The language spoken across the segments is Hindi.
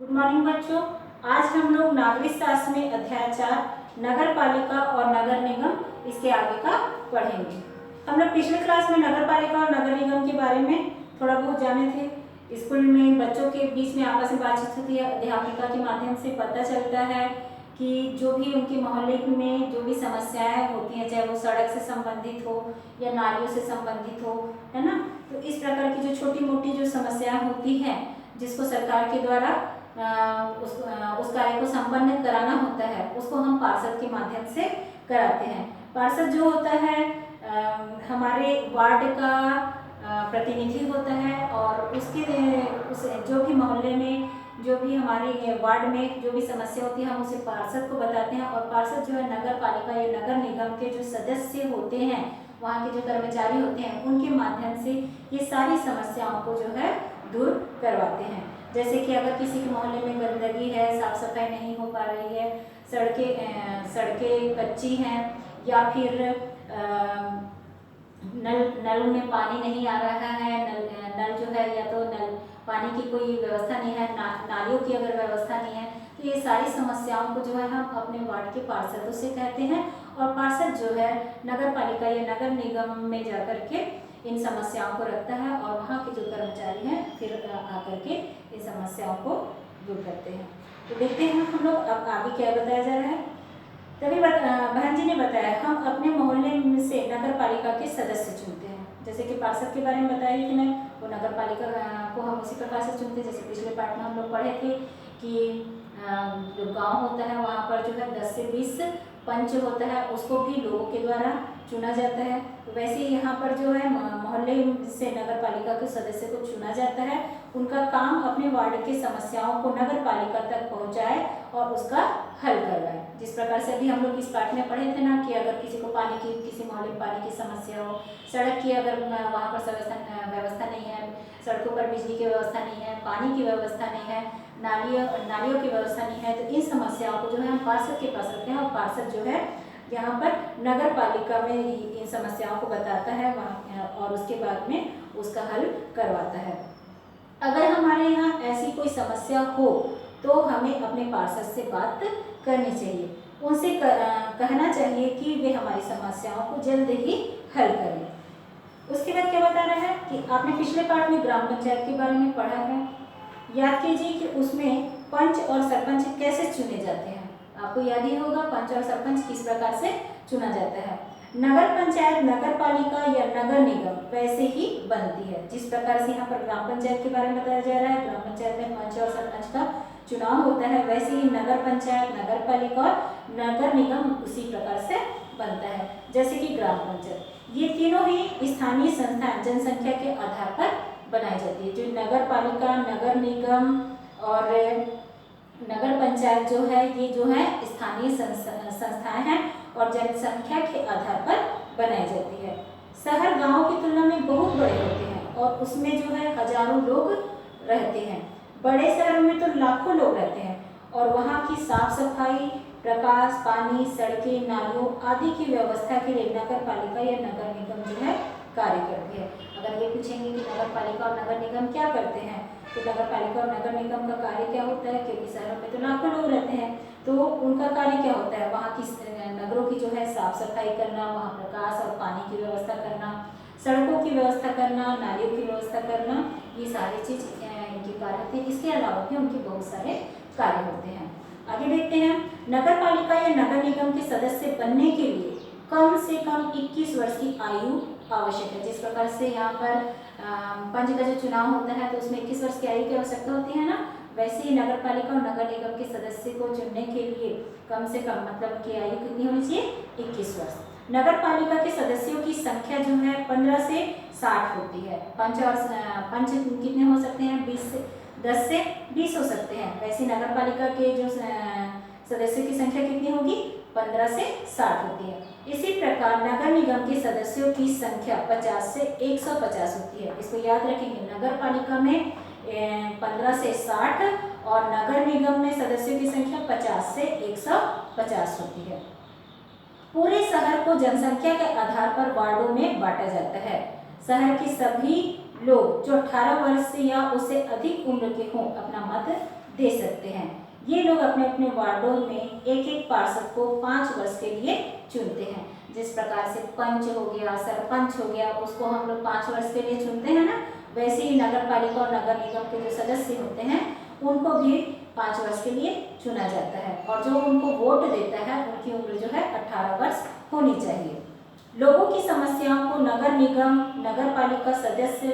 गुड मॉर्निंग बच्चों। आज हम लोग नागरिक शास्त्र में अध्याय 4 नगर पालिका और नगर निगम इसके आगे का पढ़ेंगे। हम लोग पिछले क्लास में नगर पालिका और नगर निगम के बारे में थोड़ा बहुत जाने थे। स्कूल में बच्चों के बीच में आपस में बातचीत होती है, अध्यापिका के माध्यम से पता चलता है कि जो भी उनके मोहल्ले में जो भी समस्याएं होती हैं, चाहे वो सड़क से संबंधित हो या नालियों से संबंधित हो, है ना। तो इस प्रकार की जो छोटी मोटी जो समस्याएं होती हैं जिसको सरकार के द्वारा उस कार्य को संपन्न कराना होता है, उसको हम पार्षद के माध्यम से कराते हैं। पार्षद जो होता है हमारे वार्ड का प्रतिनिधि होता है और उस जो भी मोहल्ले में जो भी हमारे वार्ड में जो भी समस्या होती है हम उसे पार्षद को बताते हैं। और पार्षद जो है नगर पालिका या नगर निगम के जो सदस्य होते हैं, वहाँ के जो कर्मचारी होते हैं, उनके माध्यम से ये सारी समस्याओं को जो है दूर करवाते हैं। जैसे कि अगर किसी के मोहल्ले में गंदगी है, साफ सफाई नहीं हो पा रही है, सड़कें कच्ची हैं या फिर नल में पानी नहीं आ रहा है, नल जो है या तो नल पानी की कोई व्यवस्था नहीं है, नालियों की अगर व्यवस्था नहीं है, तो ये सारी समस्याओं को जो है हम अपने वार्ड के पार्षदों से कहते हैं। और पार्षद जो है नगर पालिका या नगर निगम में जाकर के इन समस्याओं को रखता है और वहाँ के जो कर्मचारी हैं फिर आकर के इन समस्याओं को दूर करते हैं। तो देखते हैं हम लोग अब आगे क्या बताया जा रहा है। तभी बहन जी ने बताया हम अपने मोहल्ले से नगर पालिका के सदस्य चुनते हैं। जैसे कि पार्षद के बारे में बताया कि मैं वो नगर पालिका को हम उसी प्रकार से चुनते हैं। जैसे पिछले पार्ट में हम लोग पढ़े थे कि जो गांव होता है वहाँ पर जो है 10 से 20 पंच होता है, उसको भी लोगों के द्वारा चुना जाता है। तो वैसे ही यहाँ पर जो है मोहल्ले से नगर पालिका के सदस्य को चुना जाता है। उनका काम अपने वार्ड की समस्याओं को नगर पालिका तक पहुँचाए और उसका हल करवाए। जिस प्रकार से अभी हम लोग इस पाठ में पढ़े थे ना कि अगर किसी को पानी की, किसी मोहल्ले में पानी की समस्या हो, सड़क की अगर वहाँ पर व्यवस्था नहीं है, सड़कों पर बिजली की व्यवस्था नहीं है, पानी की व्यवस्था नहीं है, नालियों की व्यवस्था नहीं है, तो इन समस्याओं को जो है हम पार्षद के पास रखते हैं। और पार्षद जो है यहाँ पर नगर पालिका में इन समस्याओं को बताता है वहाँ और उसके बाद में उसका हल करवाता है। अगर हमारे यहाँ ऐसी कोई समस्या हो तो हमें अपने पार्षद से बात करनी चाहिए, उनसे कहना चाहिए कि वे हमारी समस्याओं को जल्द ही हल करें। उसके बाद क्या बता रहा है कि आपने पिछले पार्ट में ग्राम पंचायत के बारे में पढ़ा है। याद कीजिए कि उसमें पंच और सरपंच कैसे चुने जाते हैं। आपको याद ही होगा पंच और सरपंच किस प्रकार से चुना जाता है। नगर पंचायत, नगर पालिका या नगर निगम वैसे ही बनती है जिस प्रकार से यहाँ पर ग्राम पंचायत के बारे में बताया जा रहा है। ग्राम पंचायत में पंच और सरपंच का चुनाव होता है, वैसे ही नगर पंचायत, नगर पालिका और नगर निगम उसी प्रकार से बनता है जैसे कि ग्राम पंचायत। ये तीनों ही स्थानीय संस्थाएं जनसंख्या के आधार पर बनाई जाती है। जो नगर पालिका, नगर निगम और नगर पंचायत जो है ये जो है स्थानीय संस्थाएं हैं और जनसंख्या के आधार पर बनाई जाती है। शहर गांव की तुलना में बहुत बड़े होते हैं और उसमें जो है हजारों लोग रहते हैं। बड़े शहरों में तो लाखों लोग रहते हैं और वहाँ की साफ सफाई, प्रकाश, पानी, सड़कें, नालियों आदि की व्यवस्था के लिए नगर पालिका या नगर निगम जो है कार्य करती है। अगर ये पूछेंगे कि नगर पालिका और नगर निगम क्या करते हैं, तो नगर पालिका और नगर निगम का कार्य क्या होता है, क्योंकि शहरों में तो लाखों लोग रहते हैं तो उनका कार्य क्या होता है, वहाँ की नगरों की जो है साफ सफाई करना, वहाँ प्रकाश और पानी की व्यवस्था करना, सड़कों की व्यवस्था करना, नालियों की व्यवस्था करना, ये सारी चीज इनकी कार्य होती है। इसके अलावा भी उनके बहुत सारे कार्य होते हैं। आगे देखते हैं। नगर पालिका या नगर निगम के सदस्य बनने के लिए कम से कम 21 वर्ष की आयु आवश्यक है। जिस प्रकार से यहाँ पर पंच का जो चुनाव होता है तो उसमें 21 वर्ष की आयु की आवश्यकता होती है ना, वैसे ही नगर पालिका और नगर निगम के सदस्य को चुनने के लिए कम से कम मतलब की आयु कितनी होनी चाहिए, 21 वर्ष। नगर पालिका के सदस्यों की संख्या जो है 15 से 60 होती है। पंच कितने हो सकते हैं, 10 से 20 हो सकते हैं। वैसे नगर पालिका के जो सदस्यों की संख्या कितनी होगी, 15 से 60 होती है। इसी प्रकार नगर निगम के सदस्यों की संख्या 50 से 150 होती है। इसको याद रखेंगे, नगर पालिका में 15 से 60 और नगर निगम में सदस्यों की संख्या 50 से 150 होती है। पूरे शहर को जनसंख्या के आधार पर वार्डों में बांटा जाता है। शहर के सभी लोग जो 18 वर्ष या उससे अधिक उम्र के हों अपना मत दे सकते हैं। ये लोग अपने अपने वार्डों में एक एक पार्षद को 5 वर्ष के लिए चुनते हैं। जिस प्रकार से पंच हो गया, सरपंच हो गया, उसको हम लोग 5 वर्ष के लिए चुनते हैं ना, वैसे ही नगर पालिका और नगर निगम के जो सदस्य होते हैं उनको भी 5 वर्ष के लिए चुना जाता है। और जो उनको वोट देता है उनकी उम्र जो है 18 वर्ष होनी चाहिए। लोगों की समस्याओं को नगर निगम, नगर पालिका सदस्य,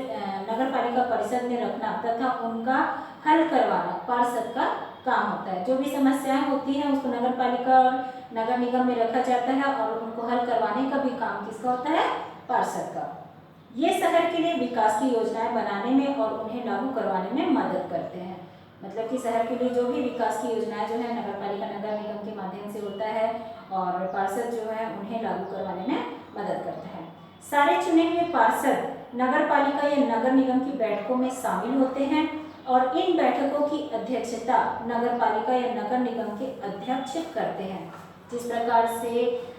नगर पालिका परिषद में रखना तथा उनका हल करवाना पार्षद का काम होता है। जो भी समस्याएं होती हैं उसको नगर पालिका और नगर निगम में रखा जाता है और उनको हल करवाने का भी काम किसका होता है? पार्षद का। ये शहर के लिए विकास की योजनाएं बनाने में और उन्हें लागू करवाने में मदद करते हैं। मतलब कि शहर के लिए जो भी विकास की योजनाएं जो है नगर पालिका नगर निगम के माध्यम से होता है और पार्षद जो है उन्हें लागू करवाने में मदद करता है। सारे चुने हुए पार्षद नगर पालिका या नगर निगम की बैठकों में शामिल होते हैं और इन बैठकों की अध्यक्षता नगर पालिका या नगर निगम के अध्यक्ष करते हैं। जिस प्रकार से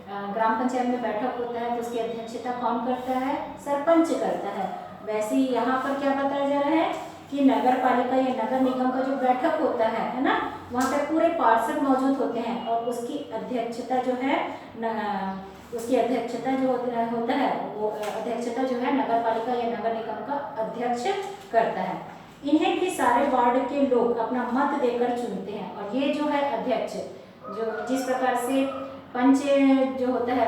ग्राम पंचायत में बैठक होता है तो उसकी अध्यक्षता कौन करता है? सरपंच करता है। वैसे ही यहाँ पर क्या बताया जा रहा है कि नगर पालिका या नगर निगम का जो बैठक होता है ना, वहाँ पे पूरे पार्षद मौजूद होते हैं और उसकी अध्यक्षता जो है उसकी अध्यक्षता जो होता है वो अध्यक्षता जो है नगर पालिका या नगर निगम का अध्यक्ष करता है। इन्हें भी सारे वार्ड के लोग अपना मत देकर चुनते हैं। और ये जो है अध्यक्ष, जो जिस प्रकार से पंच जो होता है,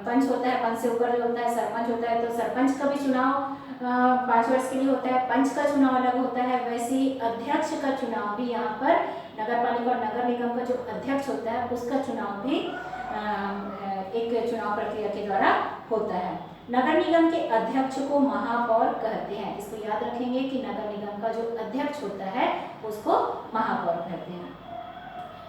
पंच होता है, पंच से ऊपर जो होता है सरपंच होता है, तो सरपंच का भी चुनाव 5 वर्ष के लिए होता है, पंच का चुनाव अलग होता है। वैसे ही अध्यक्ष का चुनाव भी यहाँ पर नगर पालिका और नगर निगम का जो अध्यक्ष होता है उसका चुनाव भी एक चुनाव प्रक्रिया के द्वारा होता है। नगर निगम के अध्यक्ष को महापौर कहते हैं। इसको याद रखेंगे कि नगर निगम का जो अध्यक्ष होता है उसको महापौर कहते हैं।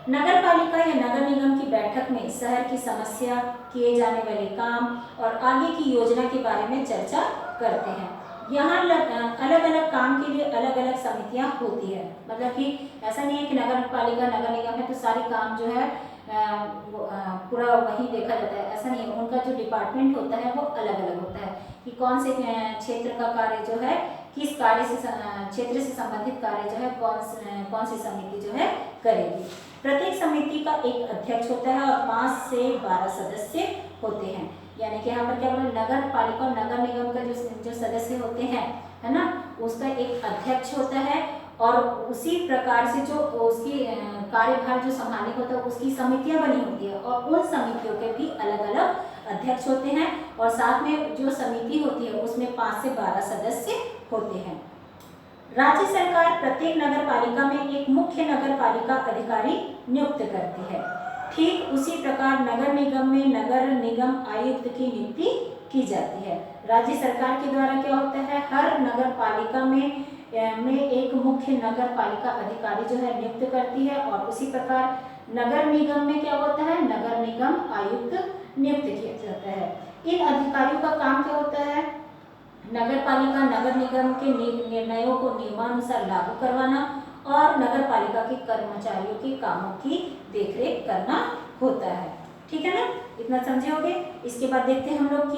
नगर पालिका या नगर निगम की बैठक में शहर की समस्या, किए जाने वाले काम और आगे की योजना के बारे में चर्चा करते हैं। यहाँ अलग अलग काम के लिए अलग अलग समितियाँ होती है। मतलब कि ऐसा नहीं है कि नगर पालिका नगर निगम है तो सारे काम जो है पूरा वही देखा जाता है, ऐसा नहीं है। उनका जो डिपार्टमेंट होता है वो अलग अलग होता है कि कौन से क्षेत्र का कार्य जो है, किस कार्य से क्षेत्र से संबंधित कार्य जो है कौन सी समिति जो है करेगी। प्रत्येक समिति का एक अध्यक्ष होता है और 5 से 12 सदस्य होते हैं। यानी कि यहाँ पर क्या बोला, नगर पालिका और नगर निगम का जो सदस्य होते हैं है ना, उसका एक अध्यक्ष होता है और उसी प्रकार से जो उसकी कार्यभार जो संभालने होता है उसकी समितियां बनी होती है और उन समितियों के भी अलग अलग अध्यक्ष होते हैं और साथ में जो समिति होती है उसमें 5 से 12 सदस्य होते हैं। राज्य सरकार प्रत्येक नगर पालिका में एक मुख्य नगर पालिका अधिकारी नियुक्त करती है। ठीक उसी प्रकार नगर निगम में नगर निगम आयुक्त की नियुक्ति की जाती है। राज्य सरकार के द्वारा क्या होता है, हर नगर पालिका में एक मुख्य नगर पालिका अधिकारी जो है नियुक्त करती है और उसी प्रकार नगर निगम में क्या होता है, नगर निगम आयुक्त नियुक्त किया जाता है। इन अधिकारियों का काम क्या होता है, नगर पालिका नगर निगम के निर्णयों को नियमानुसार लागू करवाना और नगर पालिका के कर्मचारियों के कामों की देखरेख करना होता है। ठीक है ना, इतना समझे होगे। इसके बाद देखते हैं हम लोग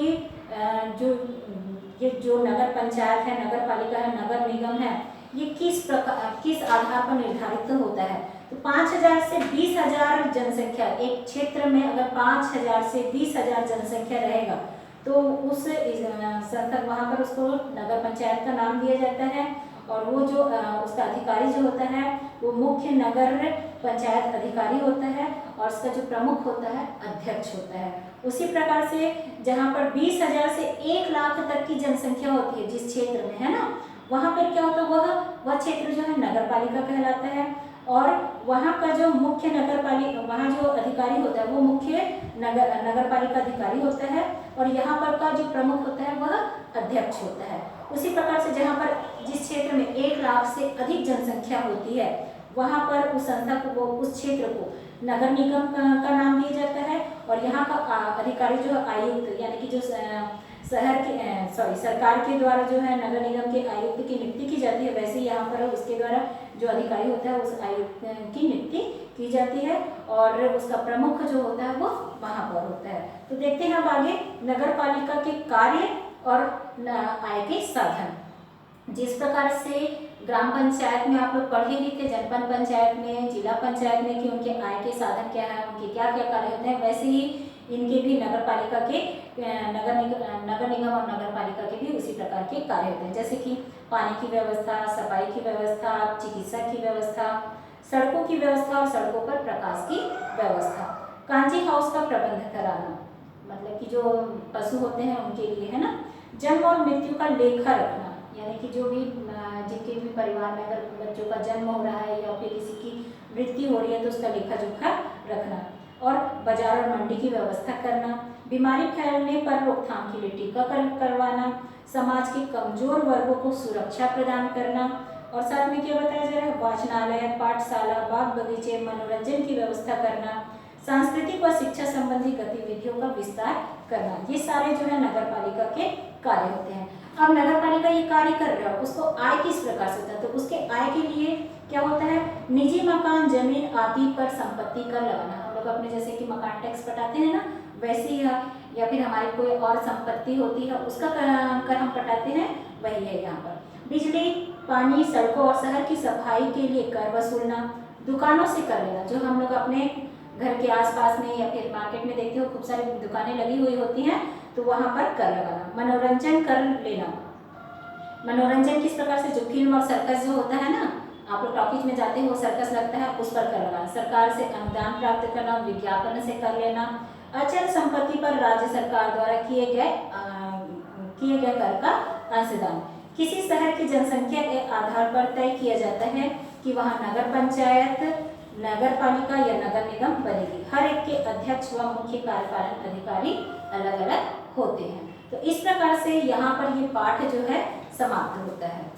कि जो नगर पंचायत है, नगर पालिका है, नगर निगम है, ये किस आधार पर निर्धारित होता है। तो 5000 से 20,000 जनसंख्या, एक क्षेत्र में अगर 5000 से 20,000 जनसंख्या रहेगा तो उस संस्था वहाँ पर उसको नगर पंचायत का नाम दिया जाता है और वो जो उसका अधिकारी जो होता है वो मुख्य नगर पंचायत अधिकारी होता है और उसका जो प्रमुख होता है अध्यक्ष होता है। उसी प्रकार से जहाँ पर 20,000 से 1 लाख तक की जनसंख्या होती है जिस क्षेत्र में, है ना, वहाँ पर क्या होता है, वह क्षेत्र जो है नगर पालिका कहलाता है और वहाँ का जो मुख्य नगर पालिका, वहाँ जो अधिकारी होता है वो मुख्य नगर पालिका अधिकारी होता है और यहाँ पर का जो प्रमुख होता है वह अध्यक्ष होता है। उसी प्रकार से जहाँ पर जिस क्षेत्र में 1 लाख से अधिक जनसंख्या होती है वहाँ पर उस संस्था को, उस क्षेत्र को नगर निगम का नाम दिया जाता है और यहाँ का अधिकारी जो आयुक्त, यानी कि जो सरकार के द्वारा जो है नगर निगम के आयुक्त की नियुक्ति की जाती है, वैसे यहाँ पर उसके द्वारा जो अधिकारी होता है उस आयुक्त की नियुक्ति की जाती है और उसका प्रमुख जो होता है वो महापौर होता है। तो देखते हैं अब आगे नगर पालिका के कार्य और आय के साधन। जिस प्रकार से ग्राम पंचायत में आप लोग पढ़े ही थे, जनपद पंचायत में, जिला पंचायत में, कि उनके आय के साधन क्या है, उनके क्या क्या कार्य होते हैं, वैसे ही इनके भी नगर पालिका के नगर निगम और नगर पालिका के भी उसी प्रकार के कार्य होते हैं, जैसे कि पानी की व्यवस्था, सफाई की व्यवस्था, चिकित्सा की व्यवस्था, सड़कों की व्यवस्था और सड़कों पर प्रकाश की व्यवस्था, कांजी हाउस का प्रबंध कराना, मतलब कि जो पशु होते हैं उनके लिए, है ना, जन्म और मृत्यु का लेखा रखना, यानी कि जो भी जिनके भी परिवार में अगर बच्चों का जन्म हो रहा है या फिर किसी की मृत्यु हो रही है तो उसका लेखा जोखा रखना, और बाजार और मंडी की व्यवस्था करना, बीमारी फैलने पर रोकथाम के लिए टीकाकरण करवाना, समाज के कमजोर वर्गों को सुरक्षा प्रदान करना, और साथ में क्या बताया जा रहा है, वाचनालय, पाठशाला, बाग बगीचे, मनोरंजन की व्यवस्था करना, सांस्कृतिक व शिक्षा संबंधी गतिविधियों का विस्तार करना, ये सारे जो है नगर पालिका के कार्य होते हैं। अब नगर पालिका ये कार्य कर रहा है, उसको आय किस प्रकार से होता है, तो उसके आय के लिए क्या होता है, निजी मकान, जमीन आदि पर संपत्ति कर लगाना, हम लोग अपने जैसे कि मकान टैक्स पटाते हैं ना, वैसे ही या फिर हमारी कोई और संपत्ति होती है उसका कर हम पटाते हैं, वही है यहाँ पर। बिजली, पानी, सड़कों और शहर की सफाई के लिए कर वसूलना, दुकानों से कर लेना, जो हम लोग अपने घर के आसपास में या फिर मार्केट में देखते हो खूब सारी दुकानें लगी हुई होती हैं, तो वहाँ पर कर लगाना। मनोरंजन कर लेना, मनोरंजन किस प्रकार से, जो फिल्म और सर्कस जो होता है ना, आप लोग टॉकीज में जाते हो, सर्कस लगता है, उस पर कर लगाना। सरकार से अनुदान प्राप्त करना, विज्ञापन से कर लेना। अचल संपत्ति पर राज्य सरकार द्वारा किए गए कर का अंशदान, किसी शहर की जनसंख्या के आधार पर तय किया जाता है कि वहाँ नगर पंचायत, नगर पालिका या नगर निगम बनेगी। हर एक के अध्यक्ष व मुख्य कार्यपालन अधिकारी अलग अलग होते हैं। तो इस प्रकार से यहाँ पर ये पाठ जो है समाप्त होता है।